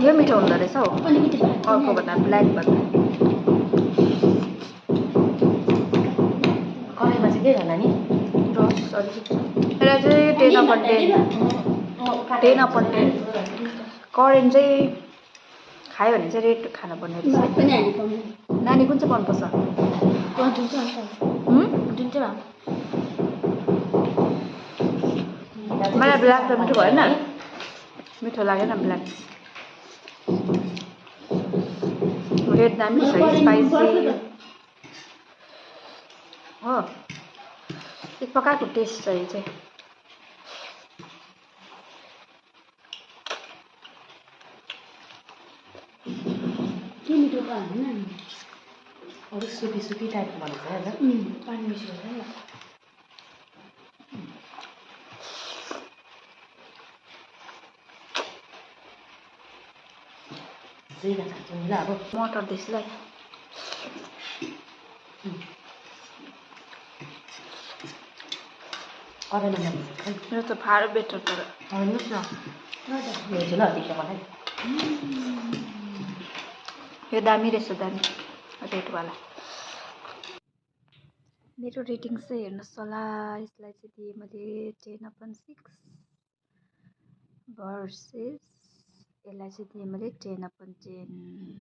यो मिठो हुँदो रहेछ हौ अर्को भन्दा ब्ल्याक भन्दा कराईमा चाहिँ के होला नि रस अलिकति यसलाई चाहिँ 10/10 करेन्ट चाहिँ खायो भने चाहिँ रेड खानुपर्ने रहेछ नानी कुन चाहिँ मनपर्छ मलाई ब्ल्याक त मिठो भएन मिठो लागेन ब्ल्याक रेड दामी छ स्पाइसी हो एक प्रकारको टेस्ट छ यो चाहिँ अलिक सुकी टाइपको भनेको होइन पानी मिक्स गरेर अब मटर त्यसलाई यो त फारो बेटर तर हेर्नुहोस् न मलाई यो दामी रहेछ दामी रेडवाला मेरो रेटिङ चाहिँ हेर्नुहोस् होला यसलाई चाहिँ दिएँ मैले 10/6 भर्सेस यसलाई चाहिँ दिएँ मैले 10/10